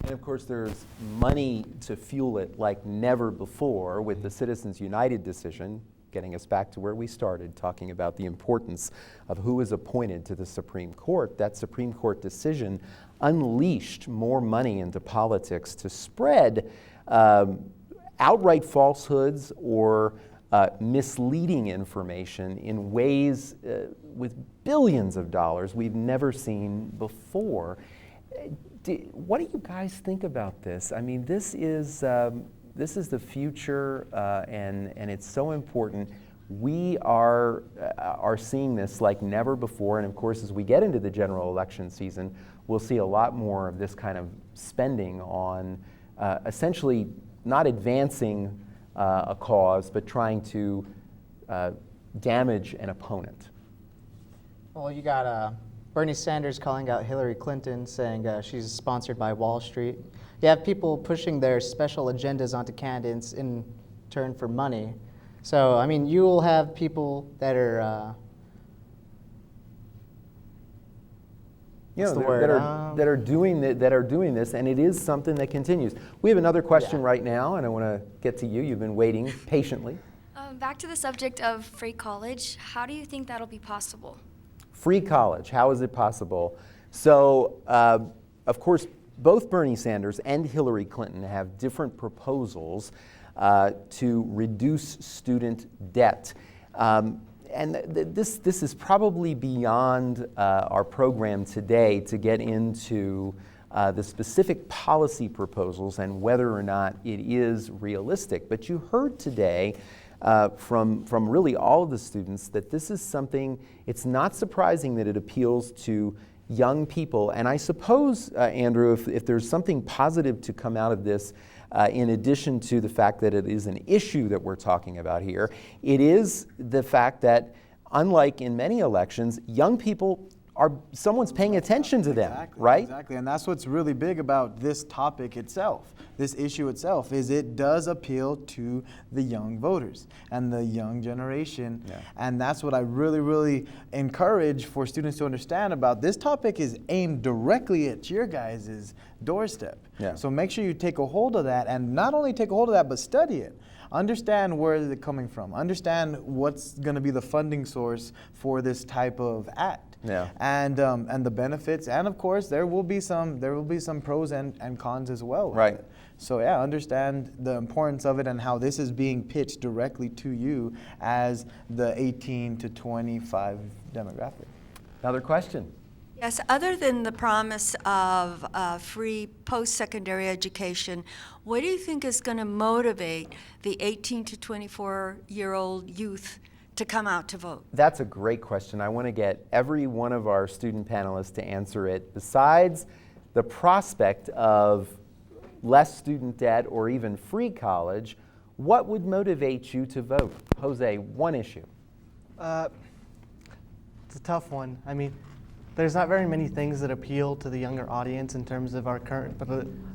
And of course, there's money to fuel it like never before with the Citizens United decision, getting us back to where we started, talking about the importance of who is appointed to the Supreme Court. That Supreme Court decision unleashed more money into politics to spread outright falsehoods or misleading information in ways with billions of dollars we've never seen before. What do you guys think about this? I mean, this is the future, and it's so important. We are seeing this like never before, and of course, as we get into the general election season, we'll see a lot more of this kind of spending on essentially not advancing a cause, but trying to damage an opponent. Well, you got Bernie Sanders calling out Hillary Clinton, saying she's sponsored by Wall Street. You have people pushing their special agendas onto candidates in turn for money. So, I mean, you will have people that are, that are doing this, and it is something that continues. We have another question right now, and I want to get to you. You've been waiting patiently. Back to the subject of free college, how do you think that'll be possible? Free college, how is it possible? So, of course, both Bernie Sanders and Hillary Clinton have different proposals to reduce student debt. And this is probably beyond our program today to get into the specific policy proposals and whether or not it is realistic. But you heard today from really all of the students that this is something, it's not surprising that it appeals to young people. And I suppose, Andrew, if there's something positive to come out of this, in addition to the fact that it is an issue that we're talking about here, it is the fact that, unlike in many elections, young people someone's paying attention to them, right? Exactly, and that's what's really big about this topic itself, this issue itself, is it does appeal to the young voters and the young generation. Yeah. And that's what I really, really encourage for students to understand about. This topic is aimed directly at your guys' doorstep. Yeah. So make sure you take a hold of that, and not only take a hold of that, but study it. Understand where is it coming from. Understand what's going to be the funding source for this type of act. Yeah. And the benefits, and of course there will be some pros and cons as well. Right. So yeah, understand the importance of it and how this is being pitched directly to you as the 18 to 25 demographic. Another question. Yes, other than the promise of free post-secondary education, what do you think is going to motivate the 18 to 24-year-old youth to come out to vote? That's a great question. I want to get every one of our student panelists to answer it. Besides the prospect of less student debt or even free college, what would motivate you to vote? Jose, one issue. It's a tough one. I mean, there's not very many things that appeal to the younger audience in terms of our current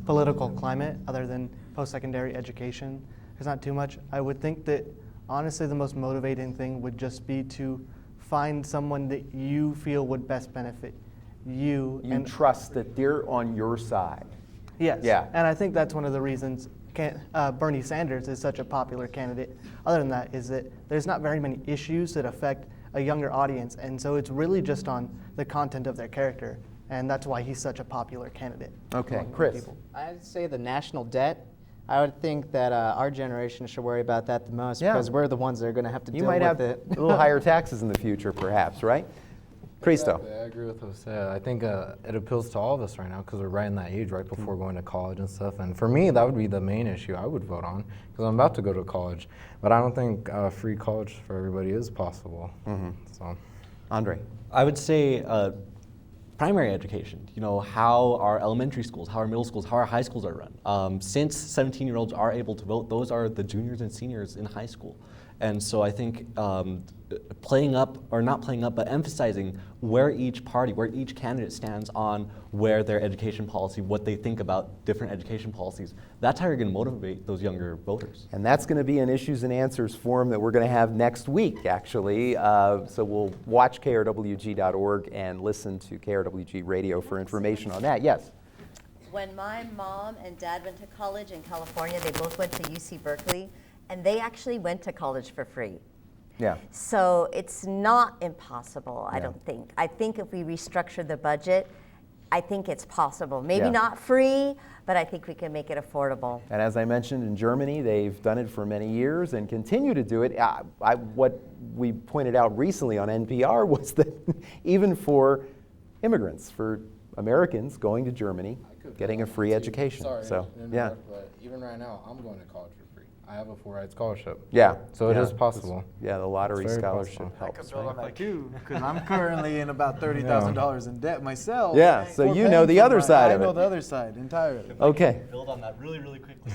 political climate other than post-secondary education. There's not too much. I would think that honestly the most motivating thing would just be to find someone that you feel would best benefit you. You and trust that they're on your side. Yes. Yeah. And I think that's one of the reasons Bernie Sanders is such a popular candidate. Other than that is that there's not very many issues that affect a younger audience, and so it's really just on the content of their character, and that's why he's such a popular candidate. Okay, among Chris. people. I'd say the national debt. I would think that our generation should worry about that the most Yeah. because we're the ones that are going to have to You deal might with have it. a little higher taxes in the future, perhaps, right? Cristo. Exactly. I agree with Jose. I think it appeals to all of us right now because we're right in that age, right before going to college and stuff. And for me, that would be the main issue I would vote on because I'm about to go to college. But I don't think free college for everybody is possible. So, Andre. I would say primary education, you know, how our elementary schools, how our middle schools, how our high schools are run. Since 17-year-olds are able to vote, those are the juniors and seniors in high school. And so I think playing up, or not playing up, but emphasizing where each party, where each candidate stands on where their education policy, what they think about different education policies, that's how you're going to motivate those younger voters. And that's going to be an issues and answers forum that we're going to have next week, actually. So we'll watch krwg.org and listen to KRWG radio for information on that. Yes? When my mom and dad went to college in California, they both went to UC Berkeley, and they actually went to college for free. Yeah. So it's not impossible, I don't think. I think if we restructure the budget, I think it's possible. Maybe not free, but I think we can make it affordable. And as I mentioned, in Germany, they've done it for many years and continue to do it. What we pointed out recently on NPR was that even for immigrants, for Americans going to Germany, getting a free education. Sorry, so, yeah. But even right now, I'm going to college for free. I have a full-ride scholarship. Yeah. So it is possible. Yeah, the lottery It's very scholarship possible. helps. I could build on that too, because I'm currently in about $30,000 in debt myself. Yeah, so for you know paying the for other side of I know it. the other side entirely. Okay. Build on that really, really quickly.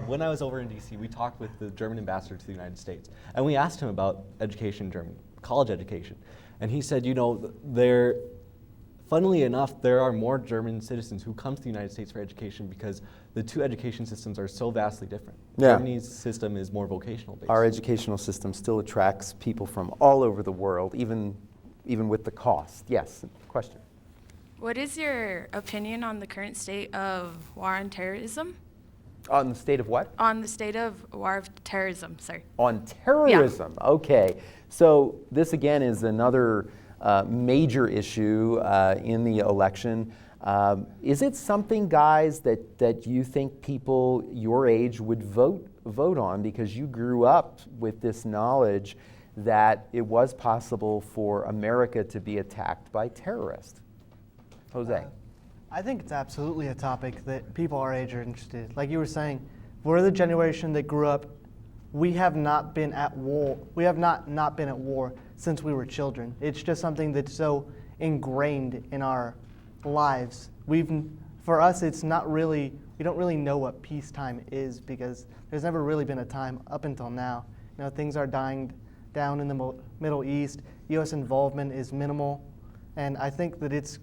When I was over in DC, we talked with the German ambassador to the United States, and we asked him about education in Germany, college education. And he said, you know, funnily enough, there are more German citizens who come to the United States for education because the two education systems are so vastly different. Yeah. Germany's system is more vocational based. Our educational system still attracts people from all over the world, even with the cost. Yes, question. What is your opinion on the current state of war on terrorism? On the state of what? On the state of war of terrorism, sorry. On terrorism. Okay. So this again is another major issue in the election. Is it something, guys, that you think people your age would vote on because you grew up with this knowledge that it was possible for America to be attacked by terrorists? Jose. I think it's absolutely a topic that people our age are interested in. Like you were saying, we're the generation that grew up. We have not been at war. We have not been at war since we were children. It's just something that's so ingrained in our lives. For us, it's not really, we don't really know what peacetime is because there's never really been a time up until now. You know, things are dying down in the Middle East. U.S. involvement is minimal, and I think that it's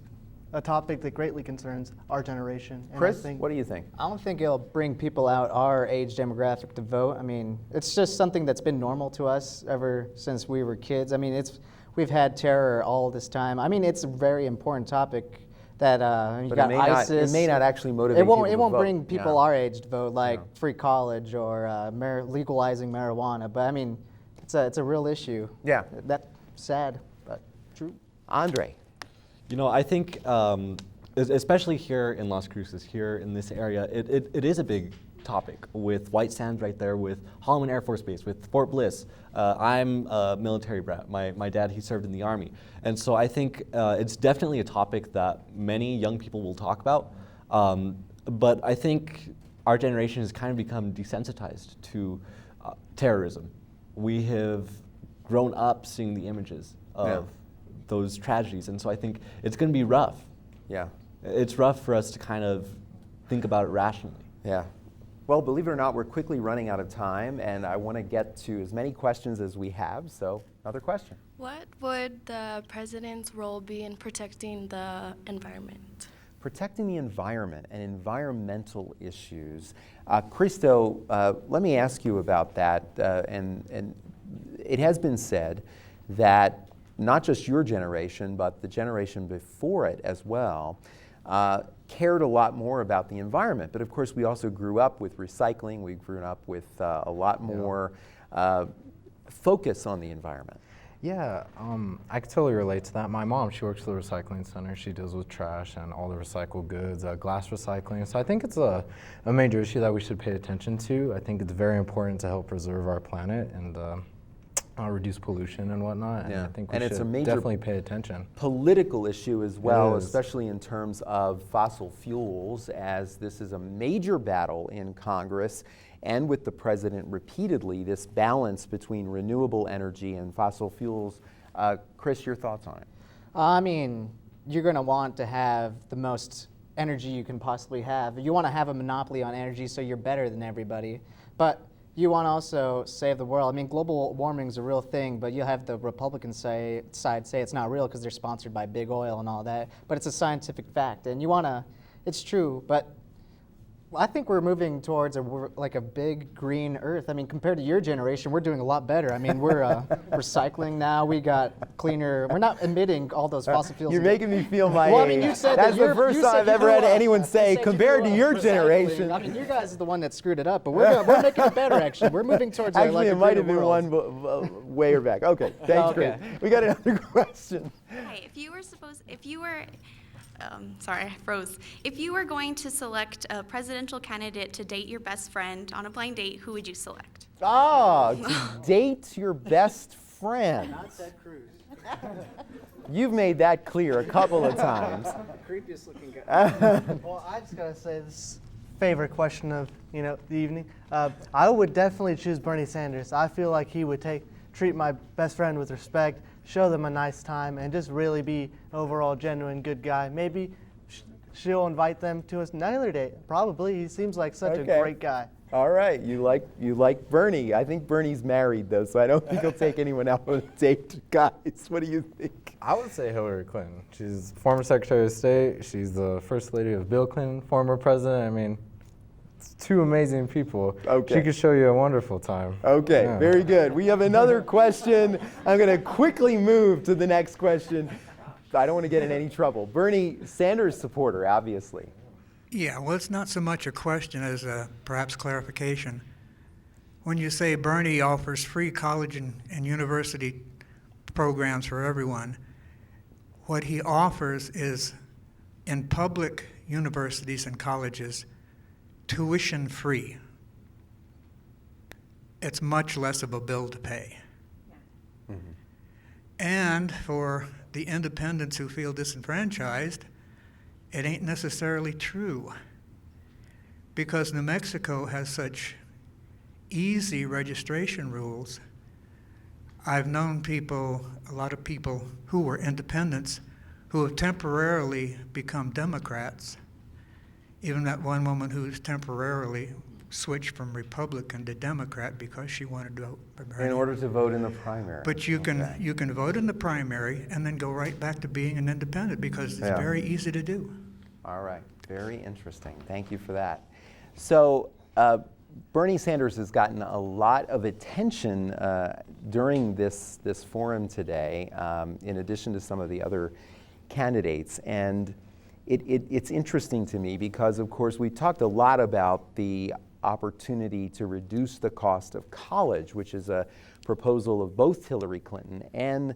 a topic that greatly concerns our generation. And Chris, what do you think? I don't think it'll bring people out our age demographic to vote. I mean, it's just something that's been normal to us ever since we were kids. I mean, we've had terror all this time. I mean, it's a very important topic that you But got ISIS. It may not actually motivate It won't. people It won't to vote. bring people our age to vote, like free college or legalizing marijuana. But I mean, it's a real issue. Yeah. That's sad, but true. Andre. You know, I think, especially here in Las Cruces, here in this area, it is a big topic with White Sands right there, with Holloman Air Force Base, with Fort Bliss. I'm a military brat. My dad, he served in the Army. And so I think it's definitely a topic that many young people will talk about. But I think our generation has kind of become desensitized to terrorism. We have grown up seeing the images of those tragedies, and so I think it's going to be rough. Yeah. It's rough for us to kind of think about it rationally. Yeah. Well, believe it or not, we're quickly running out of time, and I want to get to as many questions as we have, so another question. What would the president's role be in protecting the environment? Protecting the environment and environmental issues. Christo, let me ask you about that. And it has been said that not just your generation, but the generation before it as well, cared a lot more about the environment. But of course, we also grew up with recycling. We grew up with a lot more focus on the environment. Yeah, I could totally relate to that. My mom, she works for the recycling center. She deals with trash and all the recycled goods, glass recycling. So I think it's a major issue that we should pay attention to. I think it's very important to help preserve our planet and reduce pollution and whatnot. And I think we should it's a major definitely pay attention. Political issue as well, especially in terms of fossil fuels, as this is a major battle in Congress and with the president repeatedly, this balance between renewable energy and fossil fuels. Chris, your thoughts on it? I mean, you're going to want to have the most energy you can possibly have. You want to have a monopoly on energy so you're better than everybody. But you want to also save the world. I mean, global warming is a real thing, but you'll have the Republican side say it's not real because they're sponsored by big oil and all that. But it's a scientific fact, and you want to, it's true, but I think we're moving towards a big green Earth. I mean, compared to your generation, we're doing a lot better. I mean, we're recycling now. We got cleaner. We're not emitting all those fossil fuels. You're making me feel my well, age. I mean, you said that's the first time I've ever had anyone say, compared to your generation. I mean, you guys are the one that screwed it up, but we're making it better. Actually, we're moving towards actually, a it might have been world. one way back. Okay, thanks, Chris. We got another question. Hi, sorry, I froze. If you were going to select a presidential candidate to date your best friend on a blind date, who would you select? To date your best friend. Not Ted Cruz. You've made that clear a couple of times. Creepiest looking guy. Well, I just gotta say this favorite question of the evening. I would definitely choose Bernie Sanders. I feel like he would treat my best friend with respect, show them a nice time, and just really be an overall genuine good guy. Maybe she'll invite them to another date. Probably. He seems like such a great guy. All right, you like Bernie. I think Bernie's married though, so I don't think he'll take anyone out on a date. Guys, what do you think? I would say Hillary Clinton. She's former Secretary of State. She's the First Lady of Bill Clinton, former president. I mean, it's two amazing people. Okay. She could show you a wonderful time. Okay, Yeah. very good. We have another question. I'm going to quickly move to the next question. I don't want to get in any trouble. Bernie Sanders supporter, obviously. Yeah, well, it's not so much a question as perhaps clarification. When you say Bernie offers free college and university programs for everyone, what he offers is, in public universities and colleges, tuition free. It's much less of a bill to pay. Mm-hmm. And for the independents who feel disenfranchised, it ain't necessarily true, because New Mexico has such easy registration rules. I've known a lot of people who were independents who have temporarily become Democrats. Even that one woman who's temporarily switched from Republican to Democrat because she wanted to vote for Bernie. In order to vote in the primary. But you can vote in the primary and then go right back to being an independent because it's very easy to do. All right, very interesting. Thank you for that. So Bernie Sanders has gotten a lot of attention during this forum today, in addition to some of the other candidates. And it's interesting to me because, of course, we talked a lot about the opportunity to reduce the cost of college, which is a proposal of both Hillary Clinton and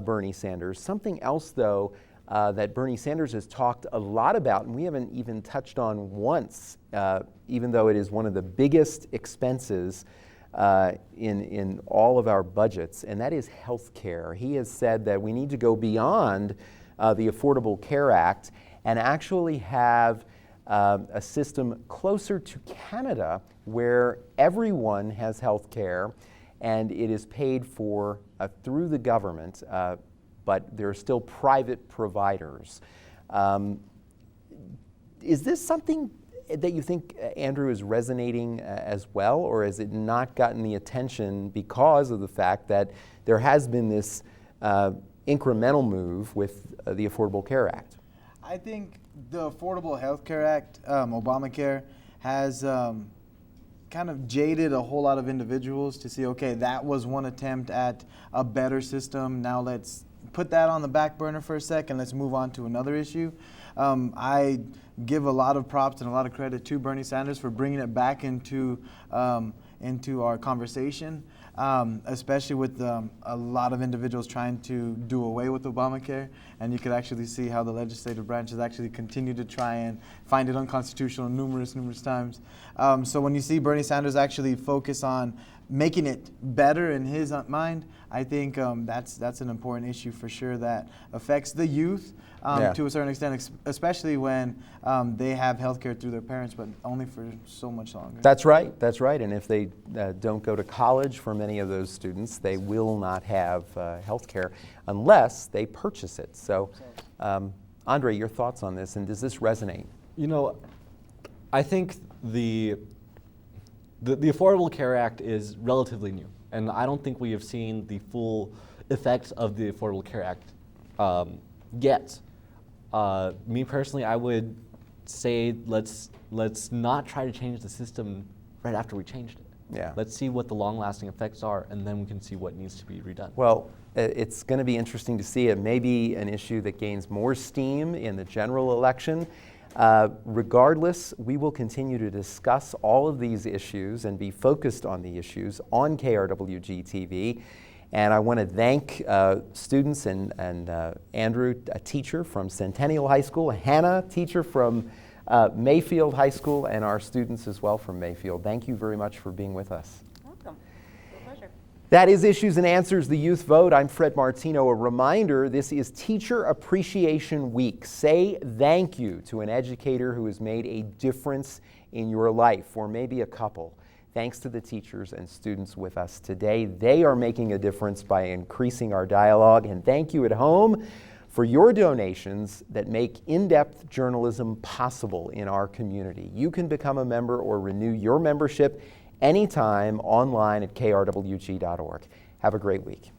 Bernie Sanders. Something else, though, that Bernie Sanders has talked a lot about, and we haven't even touched on once, even though it is one of the biggest expenses in all of our budgets, and that is health care. He has said that we need to go beyond the Affordable Care Act and actually have a system closer to Canada where everyone has health care and it is paid for through the government, but there are still private providers. Is this something that you think, Andrew, is resonating as well, or has it not gotten the attention because of the fact that there has been this incremental move with the Affordable Care Act? I think the Affordable Health Care Act, Obamacare, has kind of jaded a whole lot of individuals to see, okay, that was one attempt at a better system. Now let's put that on the back burner for a second. Let's move on to another issue. I give a lot of props and a lot of credit to Bernie Sanders for bringing it back into our conversation, especially with a lot of individuals trying to do away with Obamacare. And you could actually see how the legislative branch has actually continued to try and find it unconstitutional numerous times. So when you see Bernie Sanders actually focus on making it better in his mind, I think that's an important issue for sure that affects the youth to a certain extent, especially when they have health care through their parents, but only for so much longer. That's right, that's right. And if they don't go to college, for many of those students, they will not have health care unless they purchase it. So, Andre, your thoughts on this, and does this resonate? You know, I think the Affordable Care Act is relatively new, and I don't think we have seen the full effects of the Affordable Care Act yet. Me personally, I would say let's not try to change the system right after we changed it. Yeah. Let's see what the long-lasting effects are, and then we can see what needs to be redone. Well, it's going to be interesting to see. It may be an issue that gains more steam in the general election. Regardless, we will continue to discuss all of these issues and be focused on the issues on KRWG TV. And I want to thank students and Andrew, a teacher from Centennial High School, Hannah, teacher from Mayfield High School, and our students as well from Mayfield. Thank you very much for being with us. Welcome. It's a pleasure. That is Issues and Answers, the Youth Vote. I'm Fred Martino. A reminder, this is Teacher Appreciation Week. Say thank you to an educator who has made a difference in your life, or maybe a couple. Thanks to the teachers and students with us today. They are making a difference by increasing our dialogue. And thank you at home for your donations that make in-depth journalism possible in our community. You can become a member or renew your membership anytime online at krwg.org. Have a great week.